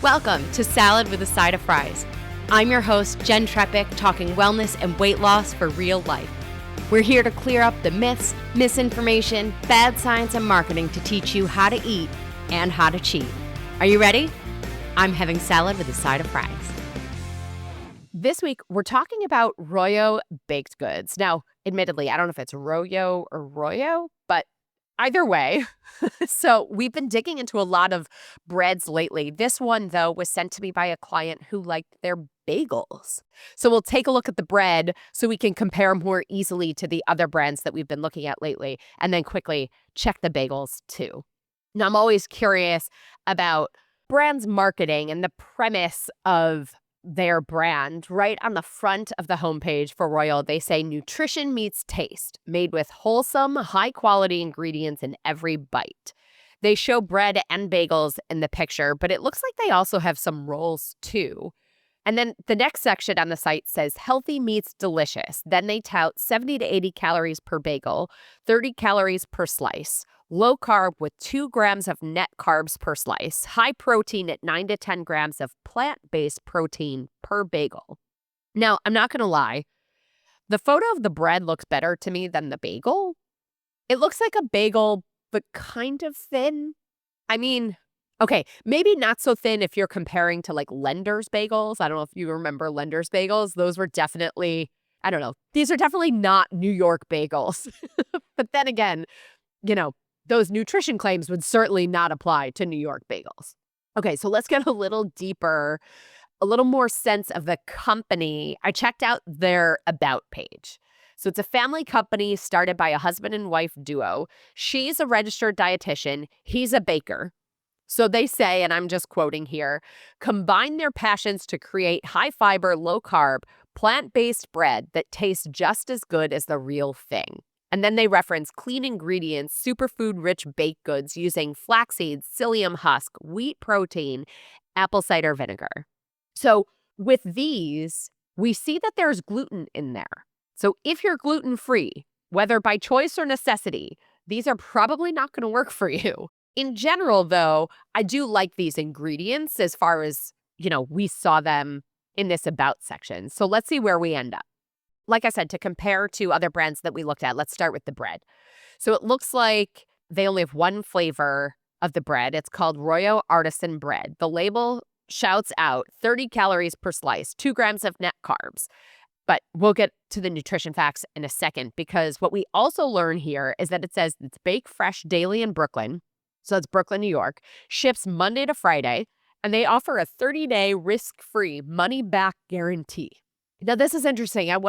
Welcome to Salad with a Side of Fries. I'm your host, Jenn Trepeck, talking wellness and weight loss for real life. We're here to clear up the myths, misinformation, bad science, and marketing to teach you how to eat and how to cheat. Are you ready? I'm having salad with a side of fries. This week, we're talking about Royo baked goods. Now, admittedly, I don't know if it's Royo or Royo, but either way. So we've been digging into a lot of breads lately. This one, though, was sent to me by a client who liked their bagels. So we'll take a look at the bread so we can compare more easily to the other brands that we've been looking at lately, and then quickly check the bagels too. Now, I'm always curious about brands marketing and the premise of their brand. Right on the front of the homepage for Royal, they say nutrition meets taste, made with wholesome, high-quality ingredients in every bite. They show bread and bagels in the picture, but it looks like they also have some rolls too. And then the next section on the site says healthy meets delicious. Then they tout 70 to 80 calories per bagel, 30 calories per slice, low carb with 2 grams of net carbs per slice, high protein at 9 to 10 grams of plant-based protein per bagel. Now, I'm not going to lie. The photo of the bread looks better to me than the bagel. It looks like a bagel, but kind of thin. I mean, okay, maybe not so thin if you're comparing to like Lender's bagels. I don't know if you remember Lender's bagels. Those were definitely, I don't know. These are definitely not New York bagels. But then again, those nutrition claims would certainly not apply to New York bagels. Okay, so let's get a little deeper, a little more sense of the company. I checked out their About page. So it's a family company started by a husband and wife duo. She's a registered dietitian. He's a baker. So they say, and I'm just quoting here, combine their passions to create high-fiber, low-carb, plant-based bread that tastes just as good as the real thing. And then they reference clean ingredients, superfood-rich baked goods using flaxseed, psyllium husk, wheat protein, apple cider vinegar. So with these, we see that there's gluten in there. So if you're gluten-free, whether by choice or necessity, these are probably not going to work for you. In general, though, I do like these ingredients as far as, we saw them in this About section. So let's see where we end up. Like I said, to compare to other brands that we looked at, let's start with the bread. So it looks like they only have one flavor of the bread. It's called Royo Artisan bread. The label shouts out 30 calories per slice, 2 grams of net carbs. But we'll get to the nutrition facts in a second, because what we also learn here is that it says it's baked fresh daily in Brooklyn. So that's Brooklyn, New York, ships Monday to Friday, and they offer a 30-day risk-free money-back guarantee. Now, this is interesting. I'm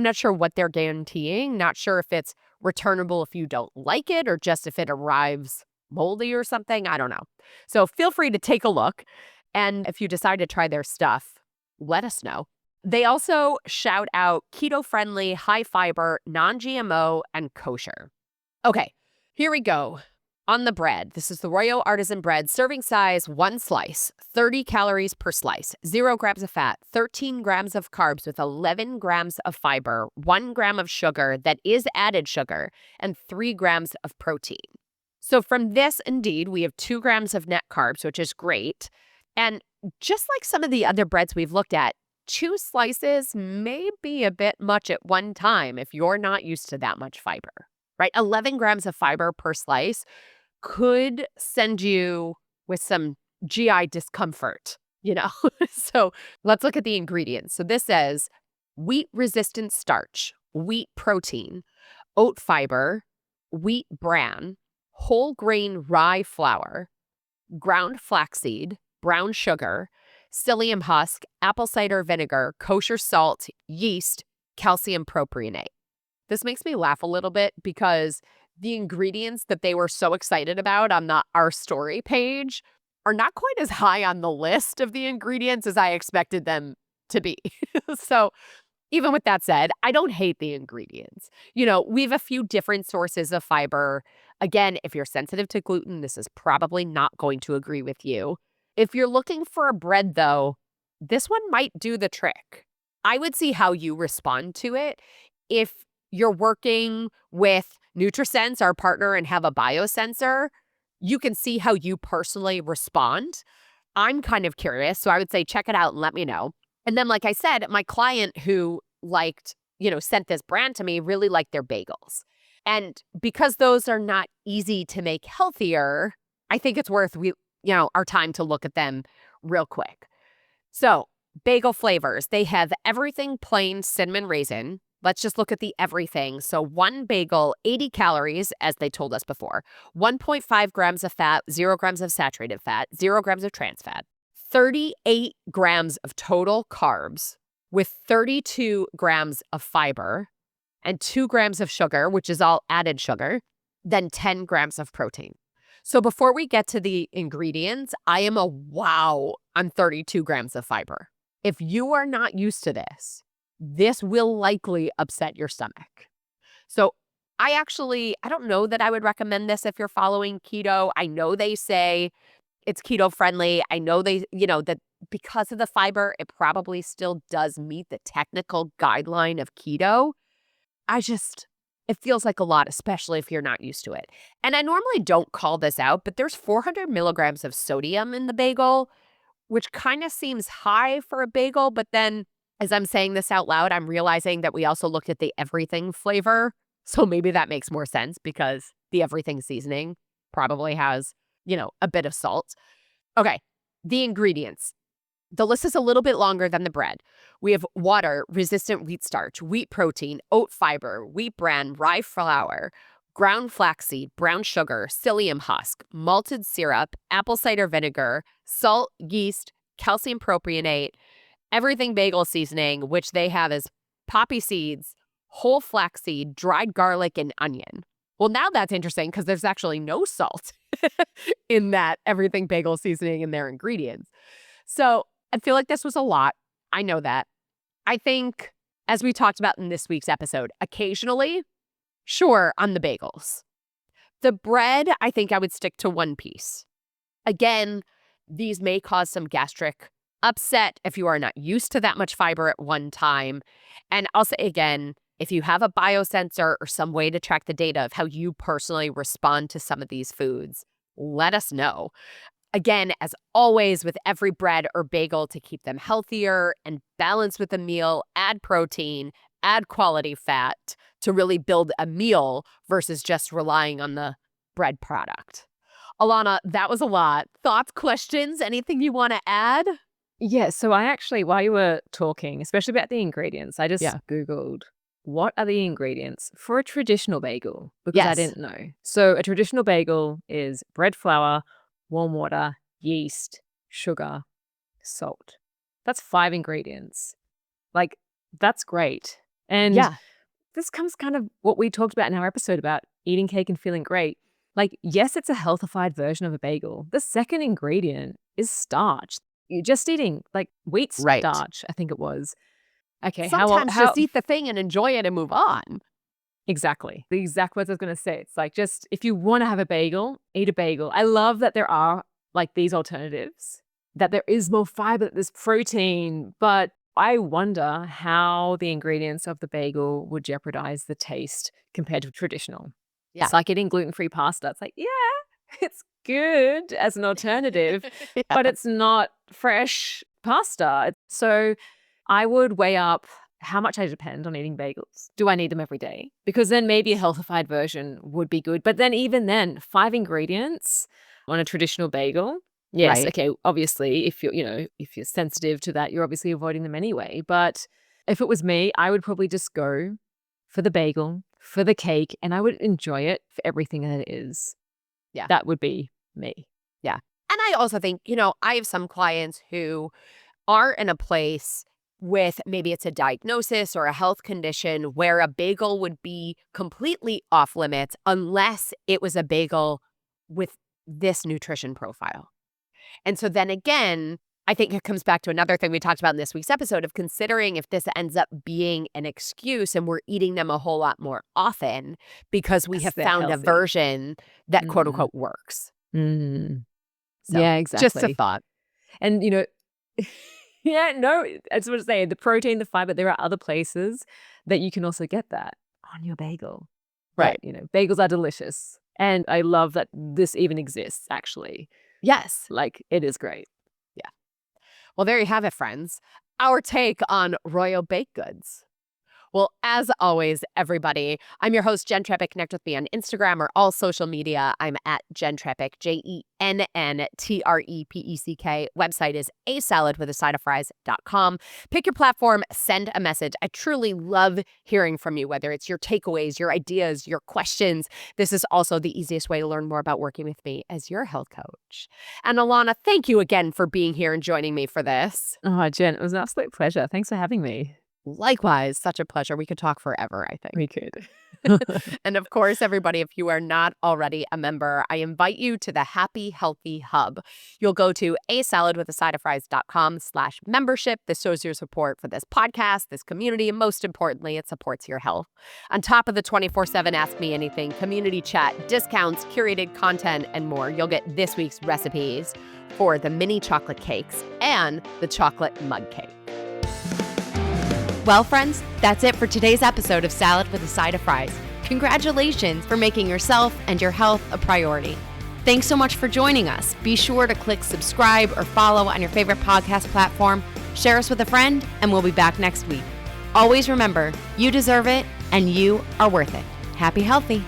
not sure what they're guaranteeing. Not sure if it's returnable if you don't like it or just if it arrives moldy or something. I don't know. So feel free to take a look. And if you decide to try their stuff, let us know. They also shout out keto-friendly, high-fiber, non-GMO, and kosher. Okay, here we go. On the bread, this is the Royo Artisan bread, serving size 1 slice, 30 calories per slice, 0 grams of fat, 13 grams of carbs with 11 grams of fiber, 1 gram of sugar that is added sugar, and 3 grams of protein. So from this, indeed, we have 2 grams of net carbs, which is great. And just like some of the other breads we've looked at, 2 slices may be a bit much at one time if you're not used to that much fiber, right? 11 grams of fiber per slice could send you with some GI discomfort, So let's look at the ingredients. So this says wheat-resistant starch, wheat protein, oat fiber, wheat bran, whole grain rye flour, ground flaxseed, brown sugar, psyllium husk, apple cider vinegar, kosher salt, yeast, calcium propionate. This makes me laugh a little bit because the ingredients that they were so excited about on the Our Story page are not quite as high on the list of the ingredients as I expected them to be. So even with that said, I don't hate the ingredients. We have a few different sources of fiber. Again, if you're sensitive to gluten, this is probably not going to agree with you. If you're looking for a bread, though, this one might do the trick. I would see how you respond to it. If you're working with NutriSense, our partner, and have a biosensor, you can see how you personally respond. I'm kind of curious. So I would say check it out and let me know. And then, like I said, my client who sent this brand to me really liked their bagels. And because those are not easy to make healthier, I think it's worth our time to look at them real quick. So bagel flavors, they have everything plain cinnamon raisin. Let's just look at the everything. So one bagel, 80 calories, as they told us before, 1.5 grams of fat, 0 grams of saturated fat, 0 grams of trans fat, 38 grams of total carbs with 32 grams of fiber and 2 grams of sugar, which is all added sugar, then 10 grams of protein. So before we get to the ingredients, I am a wow on 32 grams of fiber. If you are not used to this will likely upset your stomach. So I don't know that I would recommend this if you're following keto. I know they say it's keto friendly. I know that because of the fiber, it probably still does meet the technical guideline of keto. It feels like a lot, especially if you're not used to it. And I normally don't call this out, but there's 400 milligrams of sodium in the bagel, which kind of seems high for a bagel. But then as I'm saying this out loud, I'm realizing that we also looked at the everything flavor. So maybe that makes more sense because the everything seasoning probably has, a bit of salt. Okay, the ingredients. The list is a little bit longer than the bread. We have water, resistant wheat starch, wheat protein, oat fiber, wheat bran, rye flour, ground flaxseed, brown sugar, psyllium husk, malted syrup, apple cider vinegar, salt, yeast, calcium propionate, everything bagel seasoning, which they have is poppy seeds, whole flaxseed, dried garlic, and onion. Well, now that's interesting because there's actually no salt in that everything bagel seasoning in their ingredients. So I feel like this was a lot. I know that. I think, as we talked about in this week's episode, occasionally, sure, on the bagels. The bread, I think I would stick to one piece. Again, these may cause some gastric upset if you are not used to that much fiber at one time. And I'll say again, if you have a biosensor or some way to track the data of how you personally respond to some of these foods, let us know. Again, as always, with every bread or bagel, to keep them healthier and balanced with the meal, add protein, add quality fat to really build a meal versus just relying on the bread product. Alana, that was a lot. Thoughts, questions, anything you want to add? Yeah, so I actually, while you were talking, especially about the ingredients, I just Googled what are the ingredients for a traditional bagel because I didn't know. So a traditional bagel is bread flour, warm water, yeast, sugar, salt. That's 5 ingredients. Like, that's great. And this comes kind of what we talked about in our episode about eating cake and feeling great. Like, yes, it's a healthified version of a bagel. The second ingredient is starch. You're just eating like wheat starch, I think it was. Okay, sometimes just eat the thing and enjoy it and move on. Exactly. The exact words I was going to say. It's like, just if you want to have a bagel, eat a bagel. I love that there are like these alternatives, that there is more fiber, that there's protein, but I wonder how the ingredients of the bagel would jeopardize the taste compared to traditional. Yeah. It's like eating gluten-free pasta. It's like, yeah, it's good as an alternative, but it's not fresh pasta. So I would weigh up how much I depend on eating bagels. Do I need them every day? Because then maybe a healthified version would be good. But then even then, 5 ingredients on a traditional bagel. Yes, okay, obviously, if you're sensitive to that, you're obviously avoiding them anyway. But if it was me, I would probably just go for the bagel, for the cake, and I would enjoy it for everything that it is. Yeah. That would be me. Yeah. And I also think, I have some clients who are in a place with maybe it's a diagnosis or a health condition where a bagel would be completely off limits unless it was a bagel with this nutrition profile. And so then again, I think it comes back to another thing we talked about in this week's episode of considering if this ends up being an excuse and we're eating them a whole lot more often because we have found a version that quote unquote works. So, yeah, exactly. Just a thought. And, yeah, no, I just want to say the protein, the fiber, there are other places that you can also get that on your bagel. Right. But, bagels are delicious. And I love that this even exists, actually. Yes. Like, it is great. Well, there you have it, friends. Our take on Royo baked goods. Well, as always, everybody, I'm your host, Jenn Trepeck. Connect with me on Instagram or all social media. I'm at Jenn Trepeck, JENNTREPECK. Website is asaladwithasideofries.com. Pick your platform, send a message. I truly love hearing from you, whether it's your takeaways, your ideas, your questions. This is also the easiest way to learn more about working with me as your health coach. And Alana, thank you again for being here and joining me for this. Oh, Jen, it was an absolute pleasure. Thanks for having me. Likewise, such a pleasure. We could talk forever, I think. We could. And of course, everybody, if you are not already a member, I invite you to the Happy Healthy Hub. You'll go to asaladwithasideofries.com/membership. This shows your support for this podcast, this community, and most importantly, it supports your health. On top of the 24/7 Ask Me Anything, community chat, discounts, curated content, and more, you'll get this week's recipes for the mini chocolate cakes and the chocolate mug cake. Well, friends, that's it for today's episode of Salad with a Side of Fries. Congratulations for making yourself and your health a priority. Thanks so much for joining us. Be sure to click subscribe or follow on your favorite podcast platform. Share us with a friend, and we'll be back next week. Always remember, you deserve it, and you are worth it. Happy healthy.